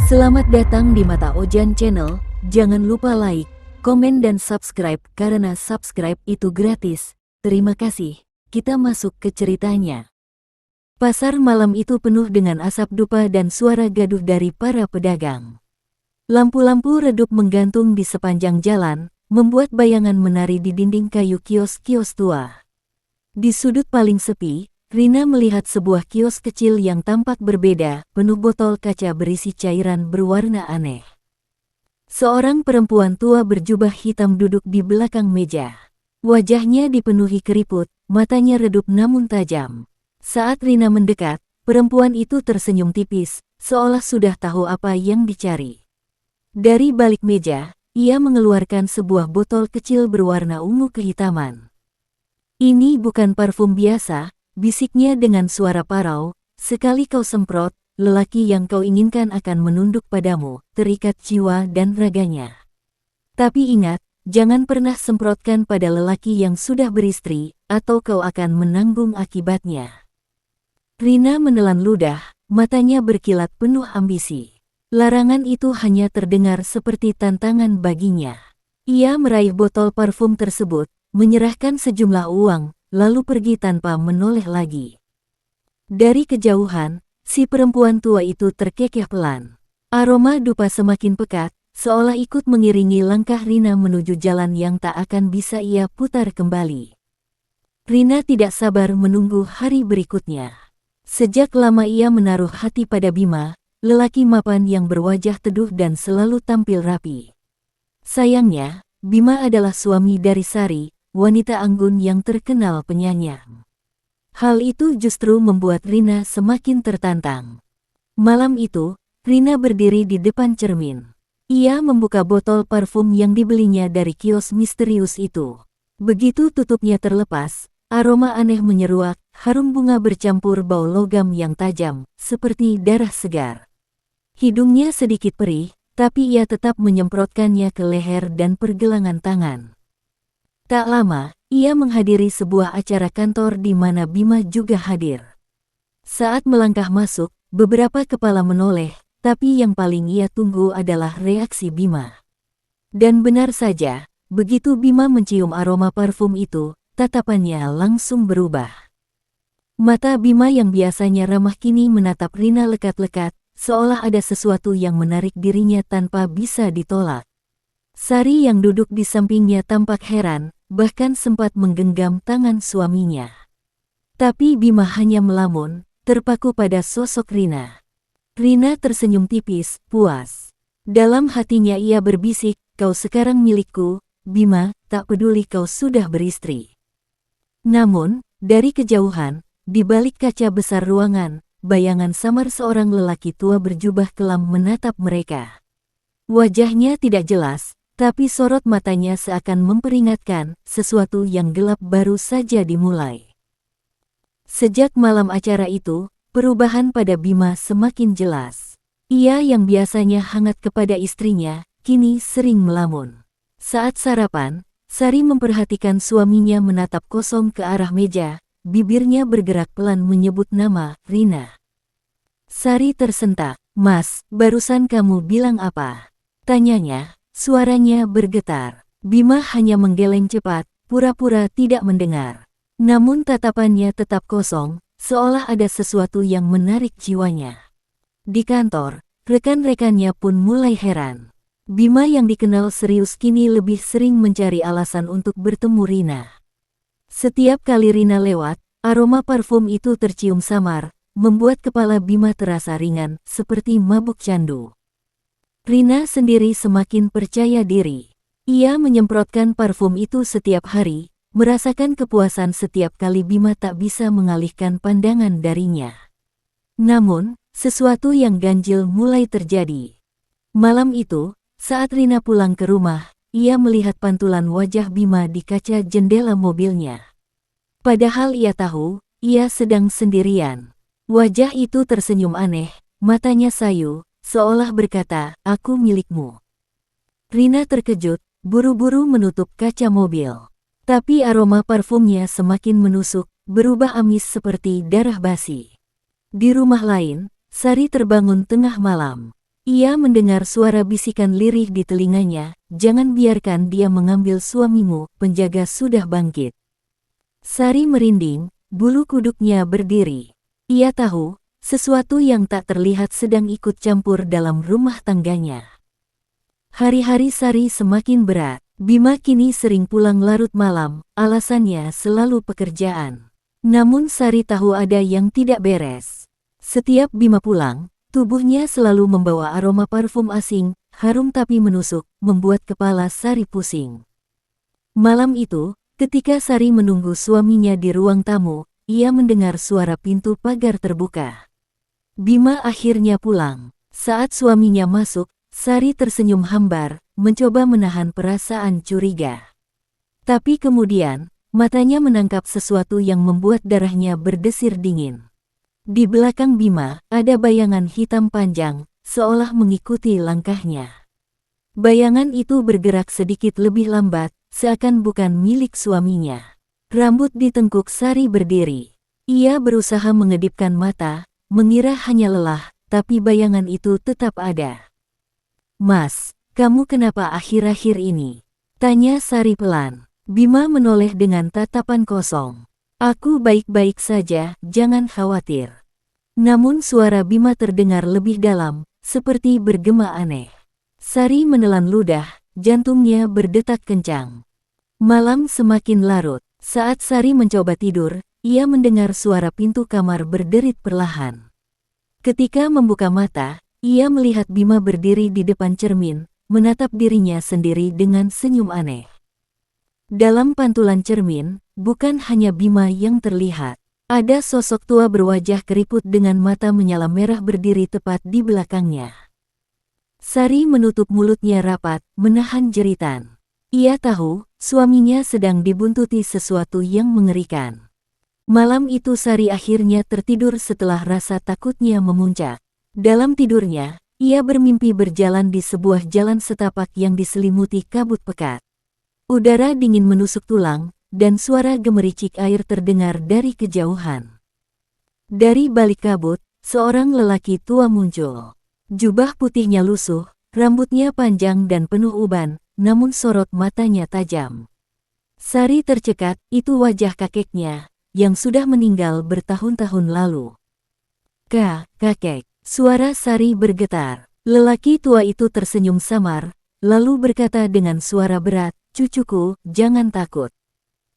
Selamat datang di Mata Ojan Channel, jangan lupa like, komen dan subscribe karena subscribe itu gratis. Terima kasih, kita masuk ke ceritanya. Pasar malam itu penuh dengan asap dupa dan suara gaduh dari para pedagang. Lampu-lampu redup menggantung di sepanjang jalan, membuat bayangan menari di dinding kayu kios-kios tua. Di sudut paling sepi, Rina melihat sebuah kios kecil yang tampak berbeda, penuh botol kaca berisi cairan berwarna aneh. Seorang perempuan tua berjubah hitam duduk di belakang meja. Wajahnya dipenuhi keriput, matanya redup namun tajam. Saat Rina mendekat, perempuan itu tersenyum tipis, seolah sudah tahu apa yang dicari. Dari balik meja, ia mengeluarkan sebuah botol kecil berwarna ungu kehitaman. "Ini bukan parfum biasa," bisiknya dengan suara parau, "sekali kau semprot, lelaki yang kau inginkan akan menunduk padamu, terikat jiwa dan raganya. Tapi ingat, jangan pernah semprotkan pada lelaki yang sudah beristri, atau kau akan menanggung akibatnya." Rina menelan ludah, matanya berkilat penuh ambisi. Larangan itu hanya terdengar seperti tantangan baginya. Ia meraih botol parfum tersebut, menyerahkan sejumlah uang, lalu pergi tanpa menoleh lagi. Dari kejauhan, si perempuan tua itu terkekeh pelan. Aroma dupa semakin pekat, seolah ikut mengiringi langkah Rina menuju jalan yang tak akan bisa ia putar kembali. Rina tidak sabar menunggu hari berikutnya. Sejak lama ia menaruh hati pada Bima, lelaki mapan yang berwajah teduh dan selalu tampil rapi. Sayangnya, Bima adalah suami dari Sari, wanita anggun yang terkenal penyayang. Hal itu justru membuat Rina semakin tertantang. Malam itu, Rina berdiri di depan cermin. Ia membuka botol parfum yang dibelinya dari kios misterius itu. Begitu tutupnya terlepas, aroma aneh menyeruak, harum bunga bercampur bau logam yang tajam, seperti darah segar. Hidungnya sedikit perih, tapi ia tetap menyemprotkannya ke leher dan pergelangan tangan. Tak lama, ia menghadiri sebuah acara kantor di mana Bima juga hadir. Saat melangkah masuk, beberapa kepala menoleh, tapi yang paling ia tunggu adalah reaksi Bima. Dan benar saja, begitu Bima mencium aroma parfum itu, tatapannya langsung berubah. Mata Bima yang biasanya ramah kini menatap Rina lekat-lekat, seolah ada sesuatu yang menarik dirinya tanpa bisa ditolak. Sari yang duduk di sampingnya tampak heran, bahkan sempat menggenggam tangan suaminya. Tapi Bima hanya melamun, terpaku pada sosok Rina. Rina tersenyum tipis, puas. Dalam hatinya ia berbisik, "Kau sekarang milikku, Bima, tak peduli kau sudah beristri." Namun, dari kejauhan, di balik kaca besar ruangan, bayangan samar seorang lelaki tua berjubah kelam menatap mereka. Wajahnya tidak jelas, tapi sorot matanya seakan memperingatkan sesuatu yang gelap baru saja dimulai. Sejak malam acara itu, perubahan pada Bima semakin jelas. Ia yang biasanya hangat kepada istrinya, kini sering melamun. Saat sarapan, Sari memperhatikan suaminya menatap kosong ke arah meja, bibirnya bergerak pelan menyebut nama Rina. Sari tersentak. "Mas, barusan kamu bilang apa?" tanyanya. Suaranya bergetar. Bima hanya menggeleng cepat, pura-pura tidak mendengar. Namun tatapannya tetap kosong, seolah ada sesuatu yang menarik jiwanya. Di kantor, rekan-rekannya pun mulai heran. Bima yang dikenal serius kini lebih sering mencari alasan untuk bertemu Rina. Setiap kali Rina lewat, aroma parfum itu tercium samar, membuat kepala Bima terasa ringan, seperti mabuk candu. Rina sendiri semakin percaya diri. Ia menyemprotkan parfum itu setiap hari, merasakan kepuasan setiap kali Bima tak bisa mengalihkan pandangan darinya. Namun, sesuatu yang ganjil mulai terjadi. Malam itu, saat Rina pulang ke rumah, ia melihat pantulan wajah Bima di kaca jendela mobilnya. Padahal ia tahu, ia sedang sendirian. Wajah itu tersenyum aneh, matanya sayu, seolah berkata, "Aku milikmu." Rina terkejut, buru-buru menutup kaca mobil. Tapi aroma parfumnya semakin menusuk, berubah amis seperti darah basi. Di rumah lain, Sari terbangun tengah malam. Ia mendengar suara bisikan lirih di telinganya, "Jangan biarkan dia mengambil suamimu, penjaga sudah bangkit." Sari merinding, bulu kuduknya berdiri. Ia tahu, sesuatu yang tak terlihat sedang ikut campur dalam rumah tangganya. Hari-hari Sari semakin berat. Bima kini sering pulang larut malam, alasannya selalu pekerjaan. Namun Sari tahu ada yang tidak beres. Setiap Bima pulang, tubuhnya selalu membawa aroma parfum asing, harum tapi menusuk, membuat kepala Sari pusing. Malam itu, ketika Sari menunggu suaminya di ruang tamu, ia mendengar suara pintu pagar terbuka. Bima akhirnya pulang. Saat suaminya masuk, Sari tersenyum hambar, mencoba menahan perasaan curiga. Tapi kemudian, matanya menangkap sesuatu yang membuat darahnya berdesir dingin. Di belakang Bima, ada bayangan hitam panjang, seolah mengikuti langkahnya. Bayangan itu bergerak sedikit lebih lambat, seakan bukan milik suaminya. Rambut ditengkuk Sari berdiri. Ia berusaha mengedipkan mata, mengira hanya lelah, tapi bayangan itu tetap ada. "Mas, kamu kenapa akhir-akhir ini?" tanya Sari pelan. Bima menoleh dengan tatapan kosong. "Aku baik-baik saja, jangan khawatir." Namun suara Bima terdengar lebih dalam, seperti bergema aneh. Sari menelan ludah, jantungnya berdetak kencang. Malam semakin larut. Saat Sari mencoba tidur, ia mendengar suara pintu kamar berderit perlahan. Ketika membuka mata, ia melihat Bima berdiri di depan cermin, menatap dirinya sendiri dengan senyum aneh. Dalam pantulan cermin, bukan hanya Bima yang terlihat. Ada sosok tua berwajah keriput dengan mata menyala merah berdiri tepat di belakangnya. Sari menutup mulutnya rapat, menahan jeritan. Ia tahu, suaminya sedang dibuntuti sesuatu yang mengerikan. Malam itu Sari akhirnya tertidur setelah rasa takutnya memuncak. Dalam tidurnya, ia bermimpi berjalan di sebuah jalan setapak yang diselimuti kabut pekat. Udara dingin menusuk tulang, dan suara gemericik air terdengar dari kejauhan. Dari balik kabut, seorang lelaki tua muncul. Jubah putihnya lusuh, rambutnya panjang dan penuh uban, namun sorot matanya tajam. Sari tercekat, itu wajah kakeknya, yang sudah meninggal bertahun-tahun lalu. Kakek, suara Sari bergetar. Lelaki tua itu tersenyum samar, lalu berkata dengan suara berat, "Cucuku, jangan takut.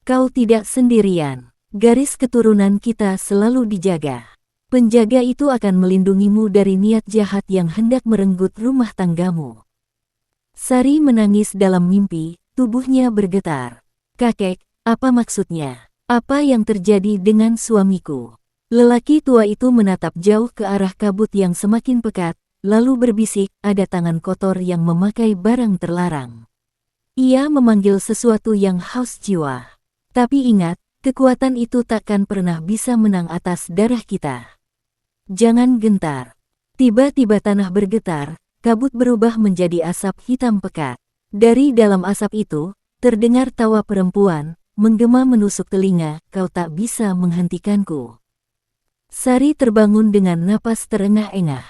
Kau tidak sendirian. Garis keturunan kita selalu dijaga. Penjaga itu akan melindungimu dari niat jahat yang hendak merenggut rumah tanggamu." Sari menangis dalam mimpi, tubuhnya bergetar. "Kakek, apa maksudnya? Apa yang terjadi dengan suamiku?" Lelaki tua itu menatap jauh ke arah kabut yang semakin pekat, lalu berbisik, "Ada tangan kotor yang memakai barang terlarang." Ia memanggil sesuatu yang haus jiwa. Tapi ingat, kekuatan itu takkan pernah bisa menang atas darah kita. Jangan gentar. Tiba-tiba tanah bergetar, kabut berubah menjadi asap hitam pekat. Dari dalam asap itu, terdengar tawa perempuan, menggema menusuk telinga, "Kau tak bisa menghentikanku." Sari terbangun dengan napas terengah-engah.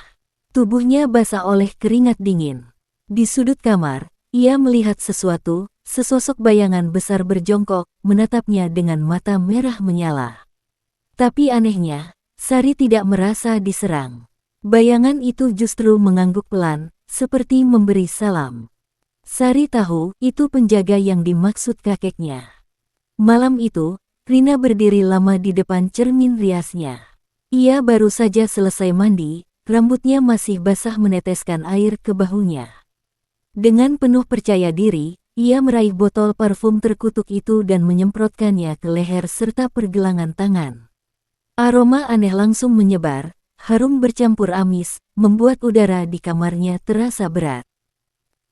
Tubuhnya basah oleh keringat dingin. Di sudut kamar, ia melihat sesuatu, sesosok bayangan besar berjongkok, menatapnya dengan mata merah menyala. Tapi anehnya, Sari tidak merasa diserang. Bayangan itu justru mengangguk pelan, seperti memberi salam. Sari tahu itu penjaga yang dimaksud kakeknya. Malam itu, Rina berdiri lama di depan cermin riasnya. Ia baru saja selesai mandi, rambutnya masih basah meneteskan air ke bahunya. Dengan penuh percaya diri, ia meraih botol parfum terkutuk itu dan menyemprotkannya ke leher serta pergelangan tangan. Aroma aneh langsung menyebar, harum bercampur amis, membuat udara di kamarnya terasa berat.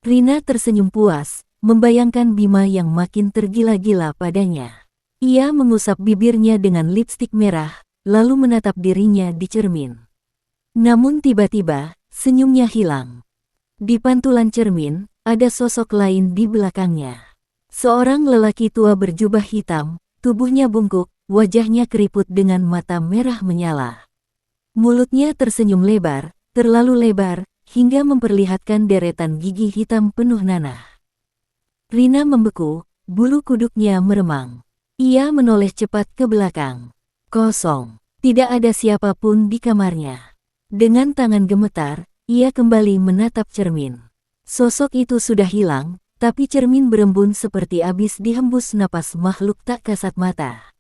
Rina tersenyum puas, membayangkan Bima yang makin tergila-gila padanya. Ia mengusap bibirnya dengan lipstik merah, lalu menatap dirinya di cermin. Namun tiba-tiba, senyumnya hilang. Di pantulan cermin, ada sosok lain di belakangnya. Seorang lelaki tua berjubah hitam, tubuhnya bungkuk, wajahnya keriput dengan mata merah menyala. Mulutnya tersenyum lebar, terlalu lebar, hingga memperlihatkan deretan gigi hitam penuh nanah. Rina membeku, bulu kuduknya meremang. Ia menoleh cepat ke belakang. Kosong. Tidak ada siapapun di kamarnya. Dengan tangan gemetar, ia kembali menatap cermin. Sosok itu sudah hilang, tapi cermin berembun seperti abis dihembus napas makhluk tak kasat mata.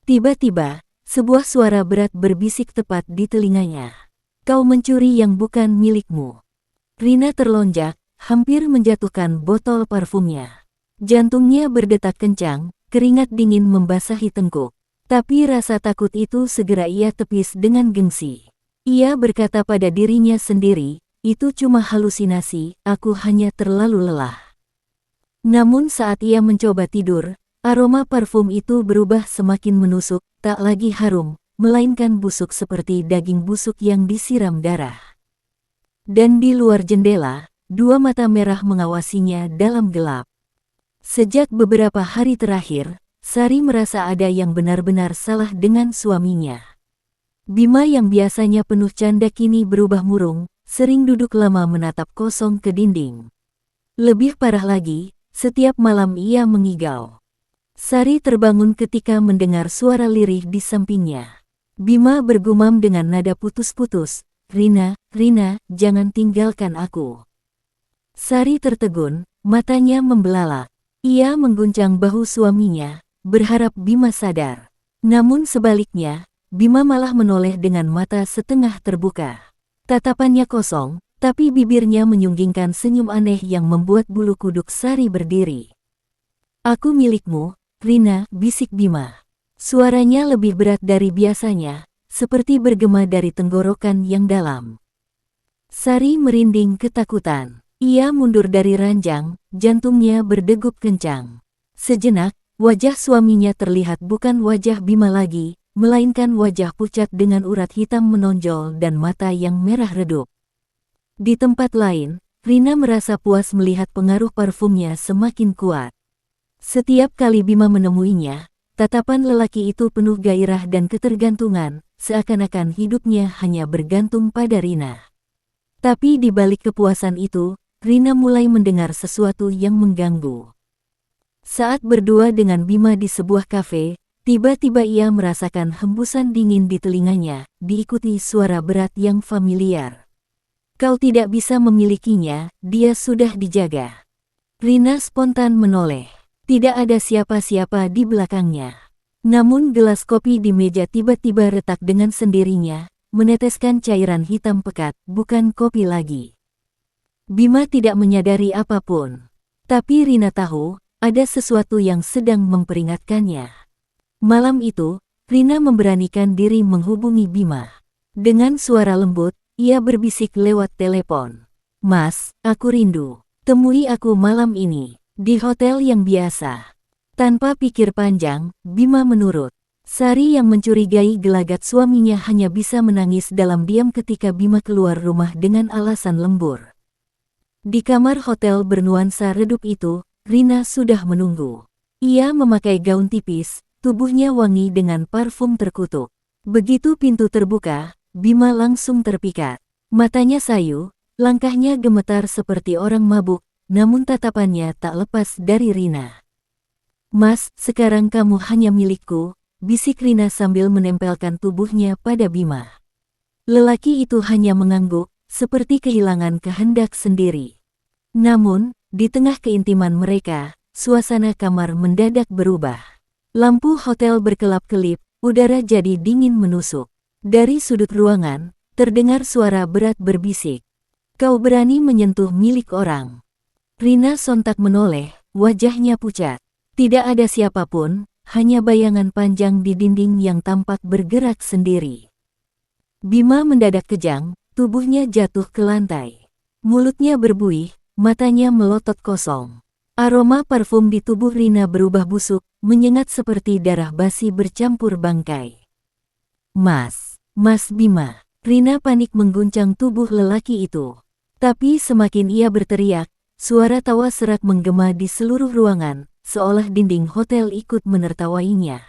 Tiba-tiba, sebuah suara berat berbisik tepat di telinganya. Kau mencuri yang bukan milikmu. Rina terlonjak, hampir menjatuhkan botol parfumnya. Jantungnya berdetak kencang, keringat dingin membasahi tengkuk. Tapi rasa takut itu segera ia tepis dengan gengsi. Ia berkata pada dirinya sendiri, itu cuma halusinasi, aku hanya terlalu lelah. Namun saat ia mencoba tidur, aroma parfum itu berubah semakin menusuk, tak lagi harum, melainkan busuk seperti daging busuk yang disiram darah. Dan di luar jendela, dua mata merah mengawasinya dalam gelap. Sejak beberapa hari terakhir, Sari merasa ada yang benar-benar salah dengan suaminya. Bima yang biasanya penuh canda kini berubah murung, sering duduk lama menatap kosong ke dinding. Lebih parah lagi, setiap malam ia mengigau. Sari terbangun ketika mendengar suara lirih di sampingnya. Bima bergumam dengan nada putus-putus, Rina, jangan tinggalkan aku. Sari tertegun, matanya membelalak. Ia mengguncang bahu suaminya, berharap Bima sadar. Namun sebaliknya, Bima malah menoleh dengan mata setengah terbuka. Tatapannya kosong, tapi bibirnya menyunggingkan senyum aneh yang membuat bulu kuduk Sari berdiri. Aku milikmu, Rina, bisik Bima. Suaranya lebih berat dari biasanya, seperti bergema dari tenggorokan yang dalam. Sari merinding ketakutan. Ia mundur dari ranjang, jantungnya berdegup kencang. Sejenak, wajah suaminya terlihat bukan wajah Bima lagi, melainkan wajah pucat dengan urat hitam menonjol dan mata yang merah redup. Di tempat lain, Rina merasa puas melihat pengaruh parfumnya semakin kuat. Setiap kali Bima menemuinya, tatapan lelaki itu penuh gairah dan ketergantungan, seakan-akan hidupnya hanya bergantung pada Rina. Tapi di balik kepuasan itu, Rina mulai mendengar sesuatu yang mengganggu. Saat berdua dengan Bima di sebuah kafe, tiba-tiba ia merasakan hembusan dingin di telinganya, diikuti suara berat yang familiar. Kau tidak bisa memilikinya, dia sudah dijaga. Rina spontan menoleh. Tidak ada siapa-siapa di belakangnya. Namun gelas kopi di meja tiba-tiba retak dengan sendirinya, meneteskan cairan hitam pekat, bukan kopi lagi. Bima tidak menyadari apapun. Tapi Rina tahu, ada sesuatu yang sedang memperingatkannya. Malam itu, Rina memberanikan diri menghubungi Bima. Dengan suara lembut, ia berbisik lewat telepon. Mas, aku rindu. Temui aku malam ini, di hotel yang biasa. Tanpa pikir panjang, Bima menurut. Sari yang mencurigai gelagat suaminya hanya bisa menangis dalam diam ketika Bima keluar rumah dengan alasan lembur. Di kamar hotel bernuansa redup itu, Rina sudah menunggu. Ia memakai gaun tipis, tubuhnya wangi dengan parfum terkutuk. Begitu pintu terbuka, Bima langsung terpikat. Matanya sayu, langkahnya gemetar seperti orang mabuk, namun tatapannya tak lepas dari Rina. Mas, sekarang kamu hanya milikku, bisik Rina sambil menempelkan tubuhnya pada Bima. Lelaki itu hanya mengangguk, seperti kehilangan kehendak sendiri. Namun, di tengah keintiman mereka, suasana kamar mendadak berubah. Lampu hotel berkelap-kelip, udara jadi dingin menusuk. Dari sudut ruangan, terdengar suara berat berbisik. Kau berani menyentuh milik orang. Rina sontak menoleh, wajahnya pucat. Tidak ada siapapun, hanya bayangan panjang di dinding yang tampak bergerak sendiri. Bima mendadak kejang, tubuhnya jatuh ke lantai. Mulutnya berbuih, matanya melotot kosong. Aroma parfum di tubuh Rina berubah busuk, menyengat seperti darah basi bercampur bangkai. Mas Bima. Rina panik mengguncang tubuh lelaki itu. Tapi semakin ia berteriak, suara tawa serak menggema di seluruh ruangan, seolah dinding hotel ikut menertawainya.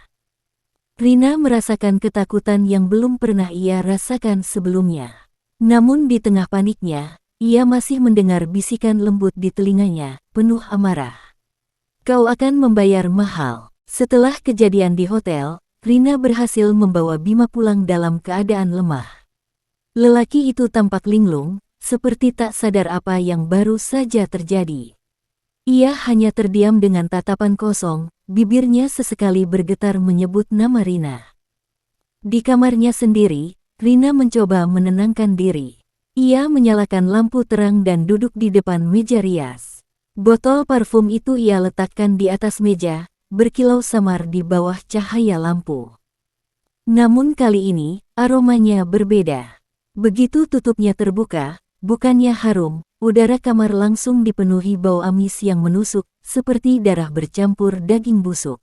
Rina merasakan ketakutan yang belum pernah ia rasakan sebelumnya. Namun di tengah paniknya, ia masih mendengar bisikan lembut di telinganya, penuh amarah. Kau akan membayar mahal. Setelah kejadian di hotel, Rina berhasil membawa Bima pulang dalam keadaan lemah. Lelaki itu tampak linglung, seperti tak sadar apa yang baru saja terjadi. Ia hanya terdiam dengan tatapan kosong, bibirnya sesekali bergetar menyebut nama Rina. Di kamarnya sendiri, Rina mencoba menenangkan diri. Ia menyalakan lampu terang dan duduk di depan meja rias. Botol parfum itu ia letakkan di atas meja, berkilau samar di bawah cahaya lampu. Namun kali ini, aromanya berbeda. Begitu tutupnya terbuka, bukannya harum, udara kamar langsung dipenuhi bau amis yang menusuk, seperti darah bercampur daging busuk.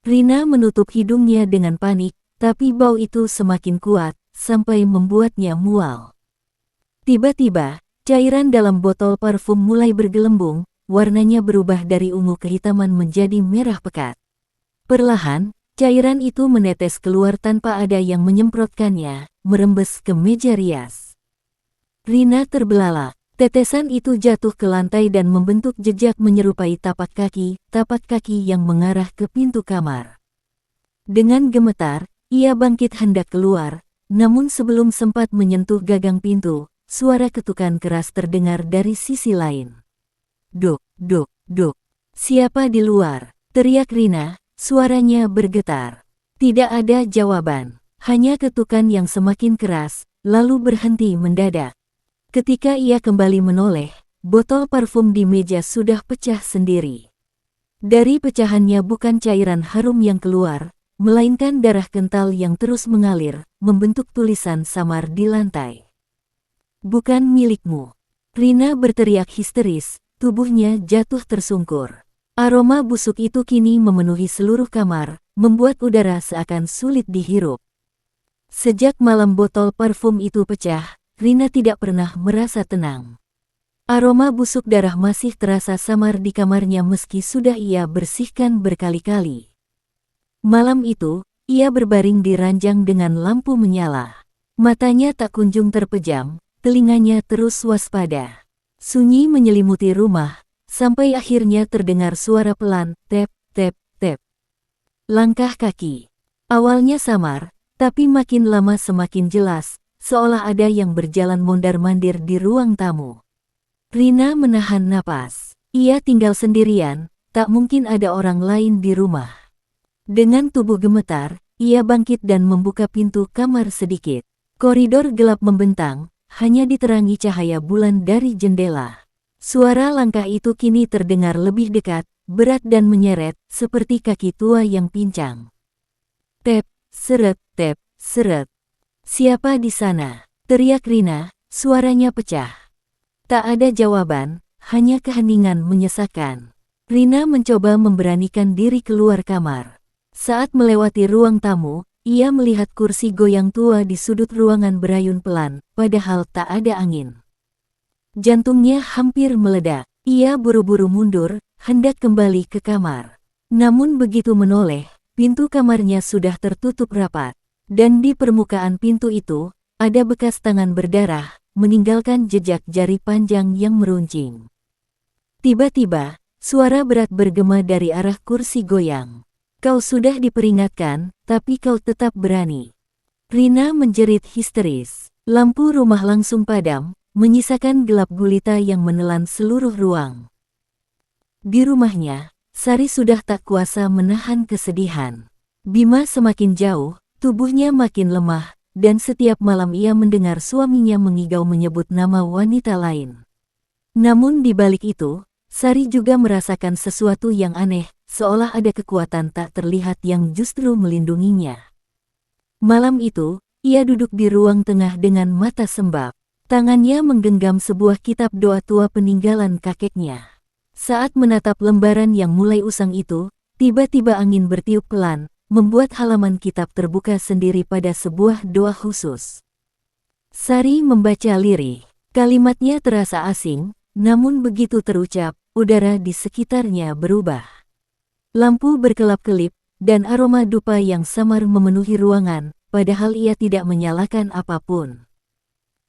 Rina menutup hidungnya dengan panik, tapi bau itu semakin kuat, sampai membuatnya mual. Tiba-tiba, cairan dalam botol parfum mulai bergelembung, warnanya berubah dari ungu kehitaman menjadi merah pekat. Perlahan, cairan itu menetes keluar tanpa ada yang menyemprotkannya, merembes ke meja rias. Rina terbelalak. Tetesan itu jatuh ke lantai dan membentuk jejak menyerupai tapak kaki yang mengarah ke pintu kamar. Dengan gemetar, ia bangkit hendak keluar, namun sebelum sempat menyentuh gagang pintu, suara ketukan keras terdengar dari sisi lain. Duk, duk, duk. Siapa di luar? Teriak Rina, suaranya bergetar. Tidak ada jawaban, hanya ketukan yang semakin keras, lalu berhenti mendadak. Ketika ia kembali menoleh, botol parfum di meja sudah pecah sendiri. Dari pecahannya bukan cairan harum yang keluar, melainkan darah kental yang terus mengalir, membentuk tulisan samar di lantai. Bukan milikmu. Rina berteriak histeris, tubuhnya jatuh tersungkur. Aroma busuk itu kini memenuhi seluruh kamar, membuat udara seakan sulit dihirup. Sejak malam botol parfum itu pecah, Rina tidak pernah merasa tenang. Aroma busuk darah masih terasa samar di kamarnya meski sudah ia bersihkan berkali-kali. Malam itu, ia berbaring di ranjang dengan lampu menyala. Matanya tak kunjung terpejam, telinganya terus waspada. Sunyi menyelimuti rumah, sampai akhirnya terdengar suara pelan, tep, tep, tep. Langkah kaki. Awalnya samar, tapi makin lama semakin jelas, seolah ada yang berjalan mondar-mandir di ruang tamu. Rina menahan napas. Ia tinggal sendirian, tak mungkin ada orang lain di rumah. Dengan tubuh gemetar, ia bangkit dan membuka pintu kamar sedikit. Koridor gelap membentang, hanya diterangi cahaya bulan dari jendela. Suara langkah itu kini terdengar lebih dekat, berat dan menyeret, seperti kaki tua yang pincang. Tep, seret, tep, seret. Siapa di sana? Teriak Rina, suaranya pecah. Tak ada jawaban, hanya keheningan menyesakan. Rina mencoba memberanikan diri keluar kamar. Saat melewati ruang tamu, ia melihat kursi goyang tua di sudut ruangan berayun pelan, padahal tak ada angin. Jantungnya hampir meledak. Ia buru-buru mundur, hendak kembali ke kamar. Namun begitu menoleh, pintu kamarnya sudah tertutup rapat. Dan di permukaan pintu itu, ada bekas tangan berdarah, meninggalkan jejak jari panjang yang meruncing. Tiba-tiba, suara berat bergema dari arah kursi goyang. Kau sudah diperingatkan, tapi kau tetap berani. Rina menjerit histeris. Lampu rumah langsung padam, menyisakan gelap gulita yang menelan seluruh ruang. Di rumahnya, Sari sudah tak kuasa menahan kesedihan. Bima semakin jauh, tubuhnya makin lemah, dan setiap malam ia mendengar suaminya mengigau menyebut nama wanita lain. Namun di balik itu, Sari juga merasakan sesuatu yang aneh, seolah ada kekuatan tak terlihat yang justru melindunginya. Malam itu, ia duduk di ruang tengah dengan mata sembab. Tangannya menggenggam sebuah kitab doa tua peninggalan kakeknya. Saat menatap lembaran yang mulai usang itu, tiba-tiba angin bertiup pelan, membuat halaman kitab terbuka sendiri pada sebuah doa khusus. Sari membaca lirih. Kalimatnya terasa asing, namun begitu terucap, udara di sekitarnya berubah. Lampu berkelap-kelip, dan aroma dupa yang samar memenuhi ruangan, padahal ia tidak menyalakan apapun.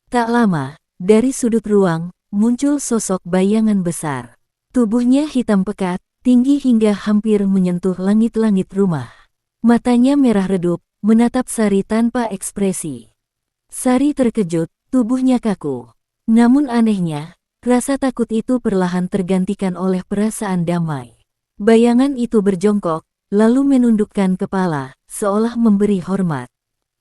Tak lama, dari sudut ruang, muncul sosok bayangan besar. Tubuhnya hitam pekat, tinggi hingga hampir menyentuh langit-langit rumah. Matanya merah redup, menatap Sari tanpa ekspresi. Sari terkejut, tubuhnya kaku. Namun anehnya, rasa takut itu perlahan tergantikan oleh perasaan damai. Bayangan itu berjongkok, lalu menundukkan kepala, seolah memberi hormat.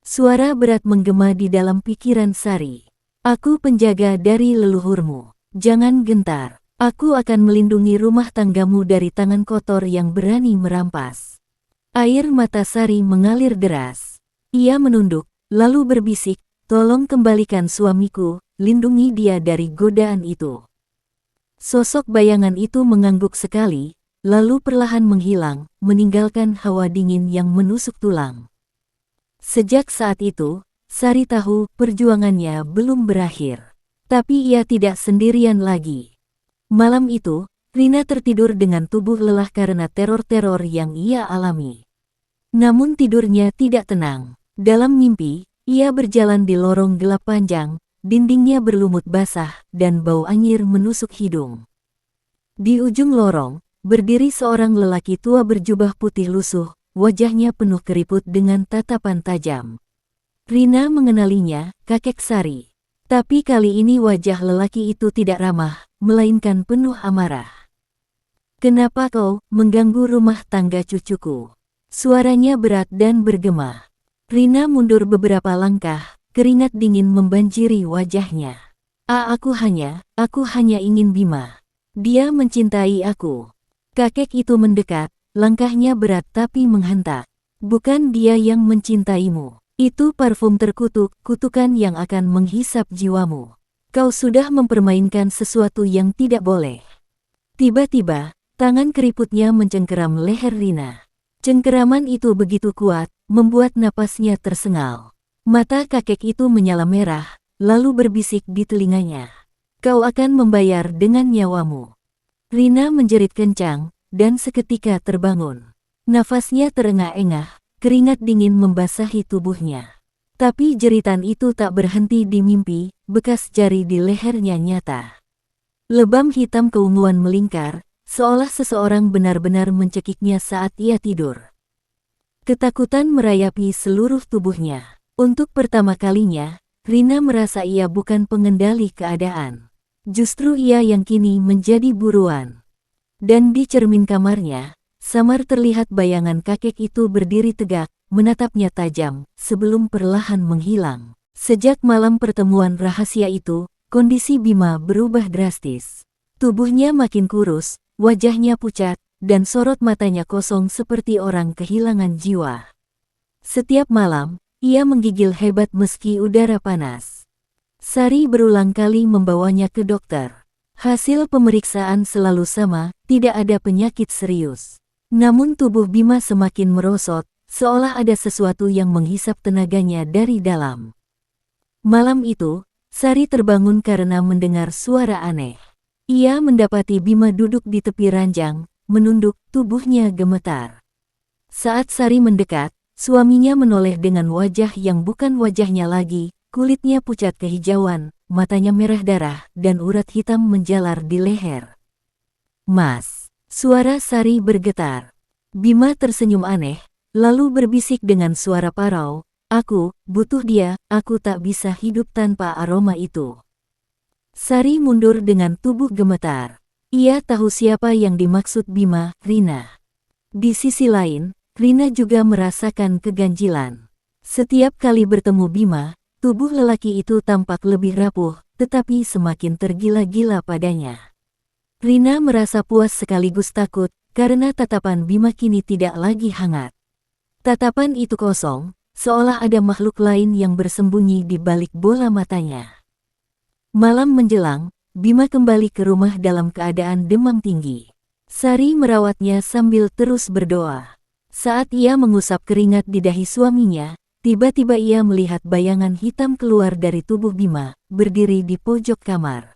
Suara berat menggema di dalam pikiran Sari. Aku penjaga dari leluhurmu. Jangan gentar. Aku akan melindungi rumah tanggamu dari tangan kotor yang berani merampas. Air mata Sari mengalir deras. Ia menunduk, lalu berbisik, tolong kembalikan suamiku, lindungi dia dari godaan itu. Sosok bayangan itu mengangguk sekali, lalu perlahan menghilang, meninggalkan hawa dingin yang menusuk tulang. Sejak saat itu, Sari tahu perjuangannya belum berakhir. Tapi ia tidak sendirian lagi. Malam itu, Rina tertidur dengan tubuh lelah karena teror-teror yang ia alami. Namun tidurnya tidak tenang. Dalam mimpi, ia berjalan di lorong gelap panjang, dindingnya berlumut basah, dan bau anyir menusuk hidung. Di ujung lorong, berdiri seorang lelaki tua berjubah putih lusuh, wajahnya penuh keriput dengan tatapan tajam. Rina mengenalinya, kakek Sari. Tapi kali ini wajah lelaki itu tidak ramah, melainkan penuh amarah. Kenapa kau mengganggu rumah tangga cucuku? Suaranya berat dan bergema. Rina mundur beberapa langkah, keringat dingin membanjiri wajahnya. Aku hanya ingin Bima. Dia mencintai aku. Kakek itu mendekat, langkahnya berat tapi menghentak. Bukan dia yang mencintaimu. Itu parfum terkutuk, kutukan yang akan menghisap jiwamu. Kau sudah mempermainkan sesuatu yang tidak boleh. Tiba-tiba, tangan keriputnya mencengkeram leher Rina. Cengkeraman itu begitu kuat, membuat napasnya tersengal. Mata kakek itu menyala merah, lalu berbisik di telinganya. Kau akan membayar dengan nyawamu. Rina menjerit kencang, dan seketika terbangun. Nafasnya terengah-engah. Keringat dingin membasahi tubuhnya. Tapi jeritan itu tak berhenti di mimpi, bekas jari di lehernya nyata. Lebam hitam keunguan melingkar, seolah seseorang benar-benar mencekiknya saat ia tidur. Ketakutan merayapi seluruh tubuhnya. Untuk pertama kalinya, Rina merasa ia bukan pengendali keadaan. Justru ia yang kini menjadi buruan. Dan di cermin kamarnya, samar terlihat bayangan kakek itu berdiri tegak, menatapnya tajam, sebelum perlahan menghilang. Sejak malam pertemuan rahasia itu, kondisi Bima berubah drastis. Tubuhnya makin kurus, wajahnya pucat, dan sorot matanya kosong seperti orang kehilangan jiwa. Setiap malam, ia menggigil hebat meski udara panas. Sari berulang kali membawanya ke dokter. Hasil pemeriksaan selalu sama, tidak ada penyakit serius. Namun tubuh Bima semakin merosot, seolah ada sesuatu yang menghisap tenaganya dari dalam. Malam itu, Sari terbangun karena mendengar suara aneh. Ia mendapati Bima duduk di tepi ranjang, menunduk, tubuhnya gemetar. Saat Sari mendekat, suaminya menoleh dengan wajah yang bukan wajahnya lagi, kulitnya pucat kehijauan, matanya merah darah, dan urat hitam menjalar di leher. Mas. Suara Sari bergetar. Bima tersenyum aneh, lalu berbisik dengan suara parau, aku butuh dia, aku tak bisa hidup tanpa aroma itu. Sari mundur dengan tubuh gemetar. Ia tahu siapa yang dimaksud Bima, Rina. Di sisi lain, Rina juga merasakan keganjilan. Setiap kali bertemu Bima, tubuh lelaki itu tampak lebih rapuh, tetapi semakin tergila-gila padanya. Rina merasa puas sekaligus takut, karena tatapan Bima kini tidak lagi hangat. Tatapan itu kosong, seolah ada makhluk lain yang bersembunyi di balik bola matanya. Malam menjelang, Bima kembali ke rumah dalam keadaan demam tinggi. Sari merawatnya sambil terus berdoa. Saat ia mengusap keringat di dahi suaminya, tiba-tiba ia melihat bayangan hitam keluar dari tubuh Bima, berdiri di pojok kamar.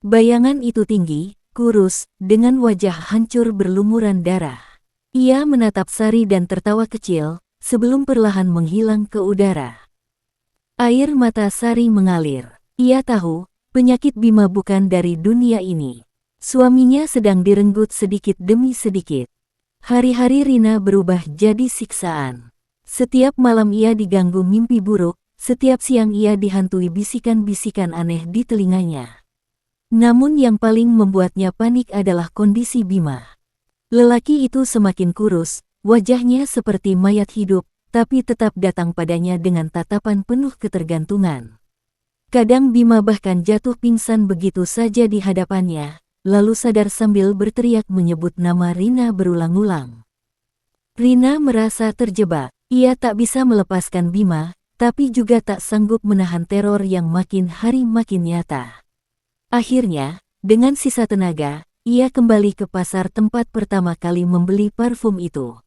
Bayangan itu tinggi, kurus, dengan wajah hancur berlumuran darah. Ia menatap Sari dan tertawa kecil, sebelum perlahan menghilang ke udara. Air mata Sari mengalir. Ia tahu, penyakit Bima bukan dari dunia ini. Suaminya sedang direnggut sedikit demi sedikit. Hari-hari Rina berubah jadi siksaan. Setiap malam ia diganggu mimpi buruk, setiap siang ia dihantui bisikan-bisikan aneh di telinganya. Namun yang paling membuatnya panik adalah kondisi Bima. Lelaki itu semakin kurus, wajahnya seperti mayat hidup, tapi tetap datang padanya dengan tatapan penuh ketergantungan. Kadang Bima bahkan jatuh pingsan begitu saja di hadapannya, lalu sadar sambil berteriak menyebut nama Rina berulang-ulang. Rina merasa terjebak, ia tak bisa melepaskan Bima, tapi juga tak sanggup menahan teror yang makin hari makin nyata. Akhirnya, dengan sisa tenaga, ia kembali ke pasar tempat pertama kali membeli parfum itu.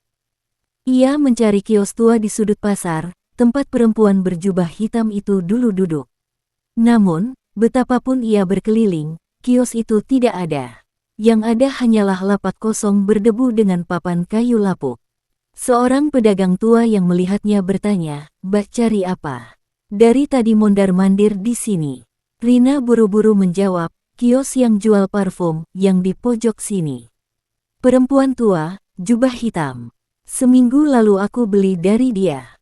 Ia mencari kios tua di sudut pasar, tempat perempuan berjubah hitam itu dulu duduk. Namun, betapapun ia berkeliling, kios itu tidak ada. Yang ada hanyalah lapak kosong berdebu dengan papan kayu lapuk. Seorang pedagang tua yang melihatnya bertanya, "Mbak cari apa?" "Dari tadi mondar-mandir di sini." Rina buru-buru menjawab, "Kios yang jual parfum, yang di pojok sini." Perempuan tua, jubah hitam. "Seminggu lalu aku beli dari dia."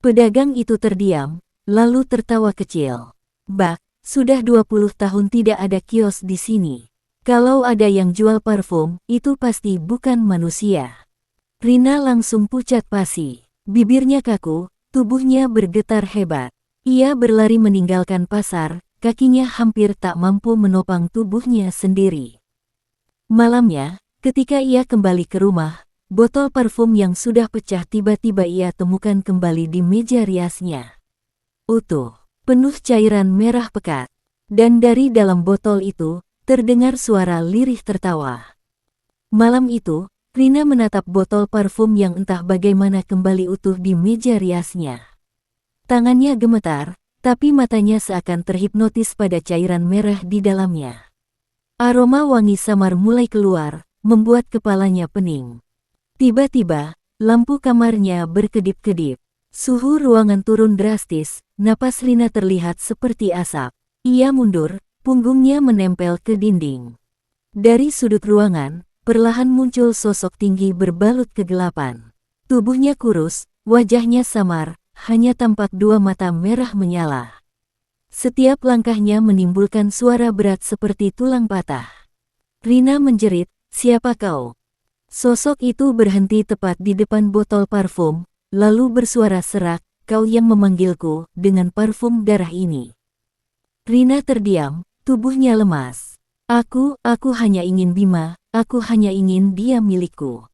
Pedagang itu terdiam, lalu tertawa kecil. "Mbak, sudah 20 tahun tidak ada kios di sini. Kalau ada yang jual parfum, itu pasti bukan manusia." Rina langsung pucat pasi. Bibirnya kaku, tubuhnya bergetar hebat. Ia berlari meninggalkan pasar, kakinya hampir tak mampu menopang tubuhnya sendiri. Malamnya, ketika ia kembali ke rumah, botol parfum yang sudah pecah tiba-tiba ia temukan kembali di meja riasnya. Utuh, penuh cairan merah pekat. Dan dari dalam botol itu, terdengar suara lirih tertawa. Malam itu, Rina menatap botol parfum yang entah bagaimana kembali utuh di meja riasnya. Tangannya gemetar, tapi matanya seakan terhipnotis pada cairan merah di dalamnya. Aroma wangi samar mulai keluar, membuat kepalanya pening. Tiba-tiba, lampu kamarnya berkedip-kedip. Suhu ruangan turun drastis, napas Rina terlihat seperti asap. Ia mundur, punggungnya menempel ke dinding. Dari sudut ruangan, perlahan muncul sosok tinggi berbalut kegelapan. Tubuhnya kurus, wajahnya samar, hanya tampak dua mata merah menyala. Setiap langkahnya menimbulkan suara berat seperti tulang patah. Rina menjerit, "Siapa kau?" Sosok itu berhenti tepat di depan botol parfum, lalu bersuara serak, "Kau yang memanggilku dengan parfum darah ini." Rina terdiam, tubuhnya lemas. Aku hanya ingin Bima, aku hanya ingin dia milikku."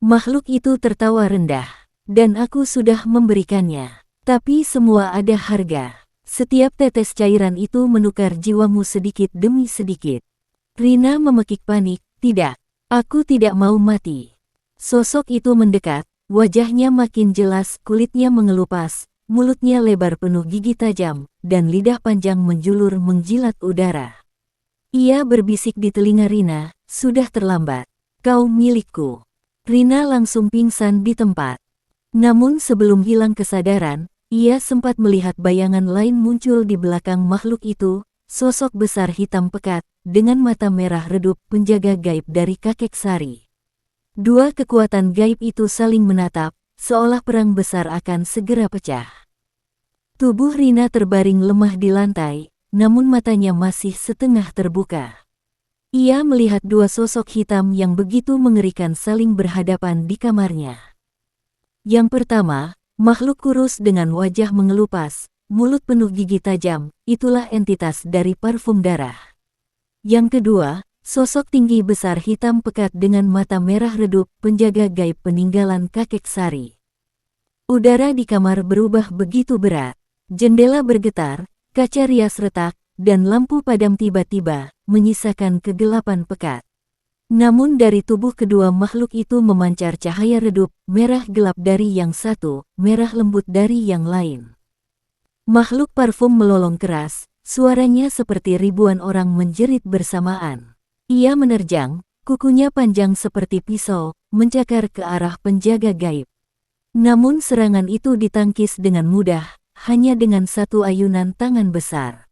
Makhluk itu tertawa rendah. "Dan aku sudah memberikannya. Tapi semua ada harga. Setiap tetes cairan itu menukar jiwamu sedikit demi sedikit." Rina memekik panik, "Tidak. Aku tidak mau mati." Sosok itu mendekat, wajahnya makin jelas, kulitnya mengelupas, mulutnya lebar penuh gigi tajam, dan lidah panjang menjulur menjilat udara. Ia berbisik di telinga Rina, "Sudah terlambat. Kau milikku." Rina langsung pingsan di tempat. Namun sebelum hilang kesadaran, ia sempat melihat bayangan lain muncul di belakang makhluk itu, sosok besar hitam pekat, dengan mata merah redup, penjaga gaib dari kakek Sari. Dua kekuatan gaib itu saling menatap, seolah perang besar akan segera pecah. Tubuh Rina terbaring lemah di lantai, namun matanya masih setengah terbuka. Ia melihat dua sosok hitam yang begitu mengerikan saling berhadapan di kamarnya. Yang pertama, makhluk kurus dengan wajah mengelupas, mulut penuh gigi tajam, itulah entitas dari parfum darah. Yang kedua, sosok tinggi besar hitam pekat dengan mata merah redup, penjaga gaib peninggalan kakek Sari. Udara di kamar berubah begitu berat. Jendela bergetar, kaca rias retak, dan lampu padam tiba-tiba, menyisakan kegelapan pekat. Namun dari tubuh kedua makhluk itu memancar cahaya redup, merah gelap dari yang satu, merah lembut dari yang lain. Makhluk parfum melolong keras, suaranya seperti ribuan orang menjerit bersamaan. Ia menerjang, kukunya panjang seperti pisau, mencakar ke arah penjaga gaib. Namun serangan itu ditangkis dengan mudah, hanya dengan satu ayunan tangan besar.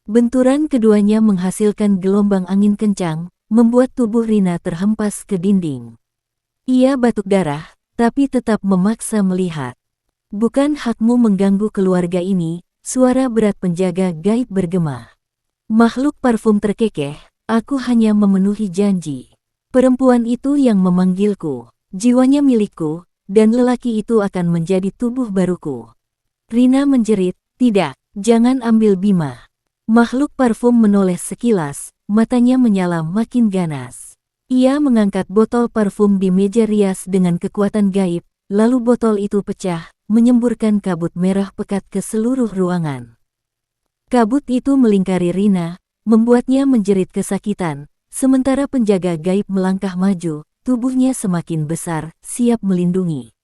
Benturan keduanya menghasilkan gelombang angin kencang, membuat tubuh Rina terhempas ke dinding. Ia batuk darah, tapi tetap memaksa melihat. Bukan hakmu mengganggu keluarga ini, suara berat penjaga gaib bergema. Makhluk parfum terkekeh, aku hanya memenuhi janji. Perempuan itu yang memanggilku, jiwanya milikku, dan lelaki itu akan menjadi tubuh baruku. Rina menjerit, tidak, jangan ambil Bima. Makhluk parfum menoleh sekilas, matanya menyala makin ganas. Ia mengangkat botol parfum di meja rias dengan kekuatan gaib, lalu botol itu pecah, menyemburkan kabut merah pekat ke seluruh ruangan. Kabut itu melingkari Rina, membuatnya menjerit kesakitan, sementara penjaga gaib melangkah maju, tubuhnya semakin besar, siap melindungi.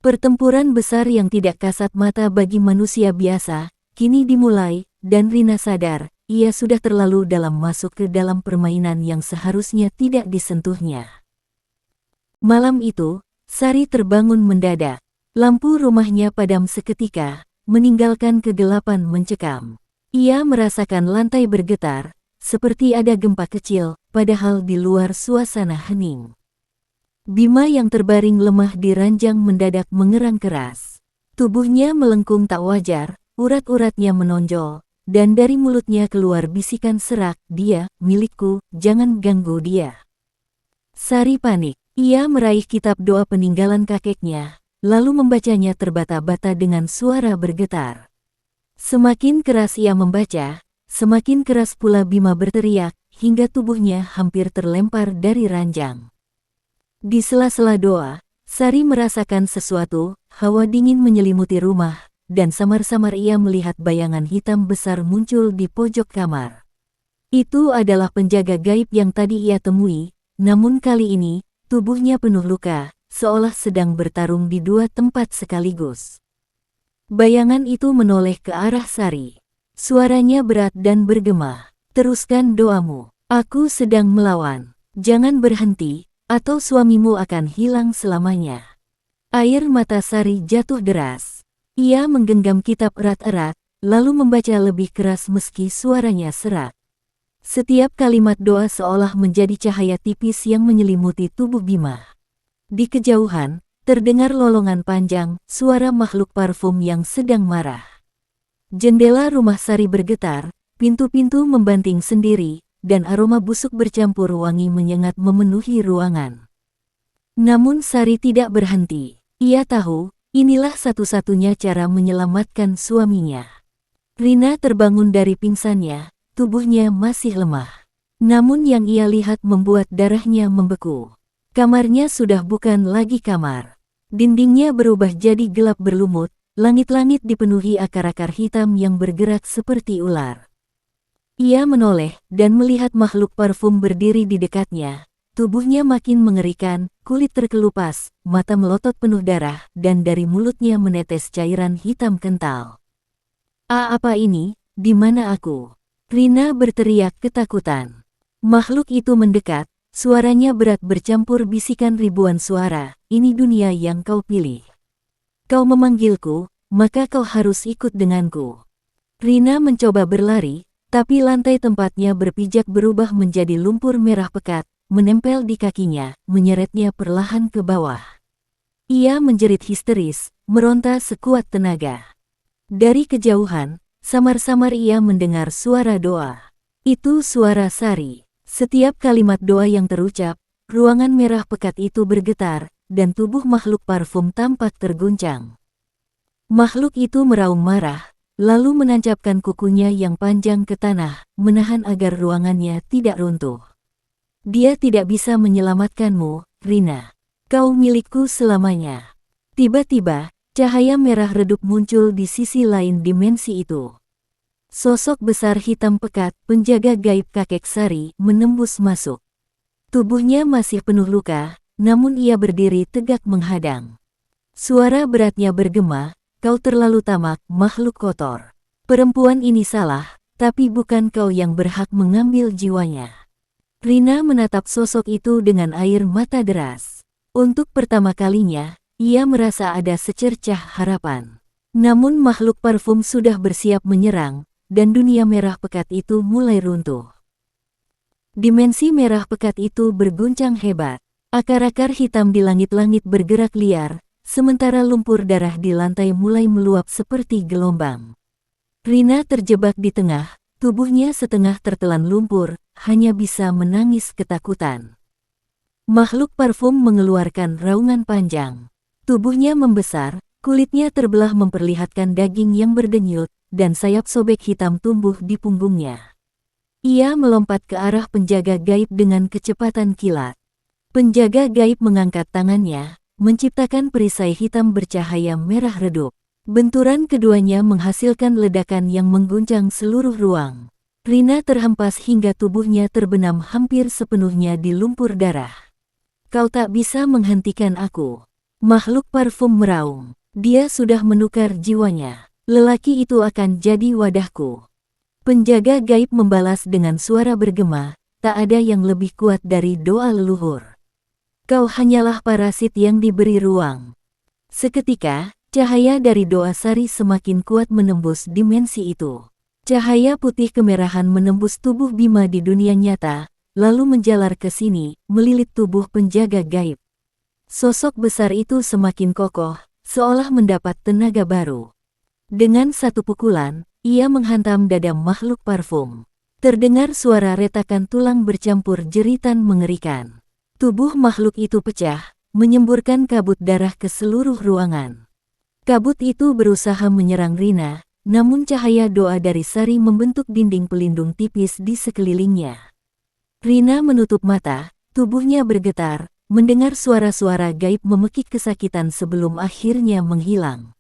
Pertempuran besar yang tidak kasat mata bagi manusia biasa, kini dimulai, dan Rina sadar, ia sudah terlalu dalam masuk ke dalam permainan yang seharusnya tidak disentuhnya. Malam itu, Sari terbangun mendadak. Lampu rumahnya padam seketika, meninggalkan kegelapan mencekam. Ia merasakan lantai bergetar, seperti ada gempa kecil, padahal di luar suasana hening. Bima yang terbaring lemah di ranjang mendadak mengerang keras. Tubuhnya melengkung tak wajar, urat-uratnya menonjol, dan dari mulutnya keluar bisikan serak, dia, milikku, jangan ganggu dia. Sari panik, ia meraih kitab doa peninggalan kakeknya, lalu membacanya terbata-bata dengan suara bergetar. Semakin keras ia membaca, semakin keras pula Bima berteriak, hingga tubuhnya hampir terlempar dari ranjang. Di sela-sela doa, Sari merasakan sesuatu, hawa dingin menyelimuti rumah, dan samar-samar ia melihat bayangan hitam besar muncul di pojok kamar. Itu adalah penjaga gaib yang tadi ia temui, namun kali ini, tubuhnya penuh luka, seolah sedang bertarung di dua tempat sekaligus. Bayangan itu menoleh ke arah Sari. Suaranya berat dan bergema, teruskan doamu, aku sedang melawan, jangan berhenti, atau suamimu akan hilang selamanya. Air mata Sari jatuh deras. Ia menggenggam kitab erat-erat, lalu membaca lebih keras meski suaranya serak. Setiap kalimat doa seolah menjadi cahaya tipis yang menyelimuti tubuh Bima. Di kejauhan, terdengar lolongan panjang, suara makhluk parfum yang sedang marah. Jendela rumah Sari bergetar, pintu-pintu membanting sendiri, dan aroma busuk bercampur wangi menyengat memenuhi ruangan. Namun Sari tidak berhenti. Ia tahu, inilah satu-satunya cara menyelamatkan suaminya. Rina terbangun dari pingsannya, tubuhnya masih lemah. Namun yang ia lihat membuat darahnya membeku. Kamarnya sudah bukan lagi kamar. Dindingnya berubah jadi gelap berlumut, langit-langit dipenuhi akar-akar hitam yang bergerak seperti ular. Ia menoleh dan melihat makhluk parfum berdiri di dekatnya. Tubuhnya makin mengerikan, kulit terkelupas, mata melotot penuh darah, dan dari mulutnya menetes cairan hitam kental. Apa ini? Di mana aku?" Rina berteriak ketakutan. Makhluk itu mendekat, suaranya berat bercampur bisikan ribuan suara, "Ini dunia yang kau pilih. Kau memanggilku, maka kau harus ikut denganku." Rina mencoba berlari, tapi lantai tempatnya berpijak berubah menjadi lumpur merah pekat, menempel di kakinya, menyeretnya perlahan ke bawah. Ia menjerit histeris, meronta sekuat tenaga. Dari kejauhan, samar-samar ia mendengar suara doa. Itu suara Sari. Setiap kalimat doa yang terucap, ruangan merah pekat itu bergetar, dan tubuh makhluk parfum tampak terguncang. Makhluk itu meraung marah, lalu menancapkan kukunya yang panjang ke tanah, menahan agar ruangannya tidak runtuh. "Dia tidak bisa menyelamatkanmu, Rina. Kau milikku selamanya." Tiba-tiba, cahaya merah redup muncul di sisi lain dimensi itu. Sosok besar hitam pekat, penjaga gaib kakek Sari, menembus masuk. Tubuhnya masih penuh luka, namun ia berdiri tegak menghadang. Suara beratnya bergema, "Kau terlalu tamak, makhluk kotor. Perempuan ini salah, tapi bukan kau yang berhak mengambil jiwanya." Rina menatap sosok itu dengan air mata deras. Untuk pertama kalinya, ia merasa ada secercah harapan. Namun makhluk parfum sudah bersiap menyerang, dan dunia merah pekat itu mulai runtuh. Dimensi merah pekat itu berguncang hebat. Akar-akar hitam di langit-langit bergerak liar, sementara lumpur darah di lantai mulai meluap seperti gelombang. Rina terjebak di tengah, tubuhnya setengah tertelan lumpur, hanya bisa menangis ketakutan. Makhluk parfum mengeluarkan raungan panjang. Tubuhnya membesar, kulitnya terbelah memperlihatkan daging yang berdenyut, dan sayap sobek hitam tumbuh di punggungnya. Ia melompat ke arah penjaga gaib dengan kecepatan kilat. Penjaga gaib mengangkat tangannya, menciptakan perisai hitam bercahaya merah redup. Benturan keduanya menghasilkan ledakan yang mengguncang seluruh ruang. Rina terhempas hingga tubuhnya terbenam hampir sepenuhnya di lumpur darah. Kau tak bisa menghentikan aku. Makhluk parfum meraung. Dia sudah menukar jiwanya. Lelaki itu akan jadi wadahku. Penjaga gaib membalas dengan suara bergema, tak ada yang lebih kuat dari doa leluhur. Kau hanyalah parasit yang diberi ruang. Seketika, cahaya dari doa Sari semakin kuat menembus dimensi itu. Cahaya putih kemerahan menembus tubuh Bima di dunia nyata, lalu menjalar ke sini, melilit tubuh penjaga gaib. Sosok besar itu semakin kokoh, seolah mendapat tenaga baru. Dengan satu pukulan, ia menghantam dada makhluk parfum. Terdengar suara retakan tulang bercampur jeritan mengerikan. Tubuh makhluk itu pecah, menyemburkan kabut darah ke seluruh ruangan. Kabut itu berusaha menyerang Rina, namun cahaya doa dari Sari membentuk dinding pelindung tipis di sekelilingnya. Rina menutup mata, tubuhnya bergetar, mendengar suara-suara gaib memekik kesakitan sebelum akhirnya menghilang.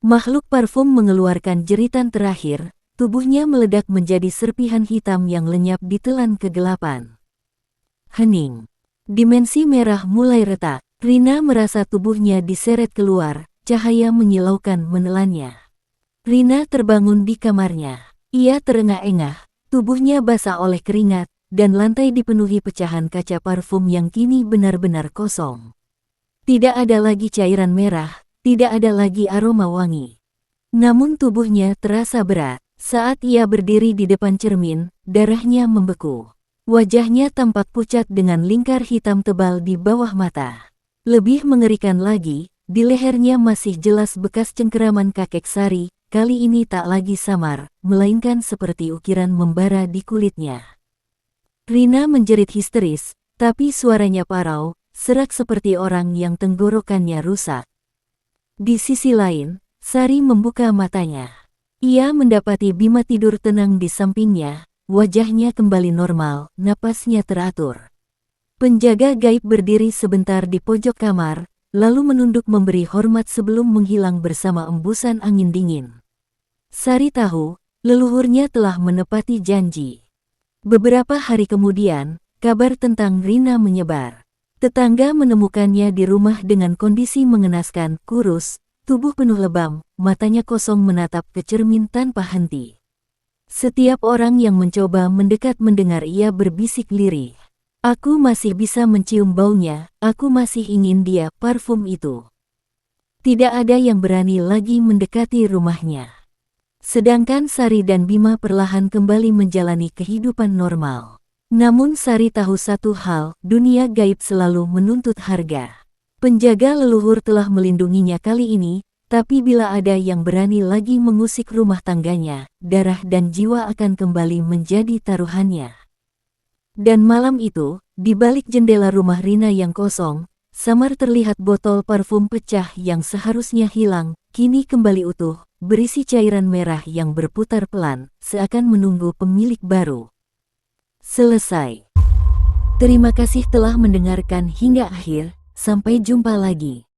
Makhluk parfum mengeluarkan jeritan terakhir, tubuhnya meledak menjadi serpihan hitam yang lenyap ditelan kegelapan. Hening. Dimensi merah mulai retak. Rina merasa tubuhnya diseret keluar, cahaya menyilaukan menelannya. Rina terbangun di kamarnya. Ia terengah-engah, tubuhnya basah oleh keringat, dan lantai dipenuhi pecahan kaca parfum yang kini benar-benar kosong. Tidak ada lagi cairan merah, tidak ada lagi aroma wangi. Namun tubuhnya terasa berat. Saat ia berdiri di depan cermin, darahnya membeku. Wajahnya tampak pucat dengan lingkar hitam tebal di bawah mata. Lebih mengerikan lagi, di lehernya masih jelas bekas cengkeraman kakek Sari, kali ini tak lagi samar, melainkan seperti ukiran membara di kulitnya. Rina menjerit histeris, tapi suaranya parau, serak seperti orang yang tenggorokannya rusak. Di sisi lain, Sari membuka matanya. Ia mendapati Bima tidur tenang di sampingnya. Wajahnya kembali normal, napasnya teratur. Penjaga gaib berdiri sebentar di pojok kamar, lalu menunduk memberi hormat sebelum menghilang bersama embusan angin dingin. Sari tahu, leluhurnya telah menepati janji. Beberapa hari kemudian, kabar tentang Rina menyebar. Tetangga menemukannya di rumah dengan kondisi mengenaskan, kurus, tubuh penuh lebam, matanya kosong menatap ke cermin tanpa henti. Setiap orang yang mencoba mendekat mendengar ia berbisik lirih. Aku masih bisa mencium baunya, aku masih ingin dia, parfum itu. Tidak ada yang berani lagi mendekati rumahnya. Sedangkan Sari dan Bima perlahan kembali menjalani kehidupan normal. Namun Sari tahu satu hal, dunia gaib selalu menuntut harga. Penjaga leluhur telah melindunginya kali ini, tapi bila ada yang berani lagi mengusik rumah tangganya, darah dan jiwa akan kembali menjadi taruhannya. Dan malam itu, di balik jendela rumah Rina yang kosong, samar terlihat botol parfum pecah yang seharusnya hilang, kini kembali utuh, berisi cairan merah yang berputar pelan, seakan menunggu pemilik baru. Selesai. Terima kasih telah mendengarkan hingga akhir, sampai jumpa lagi.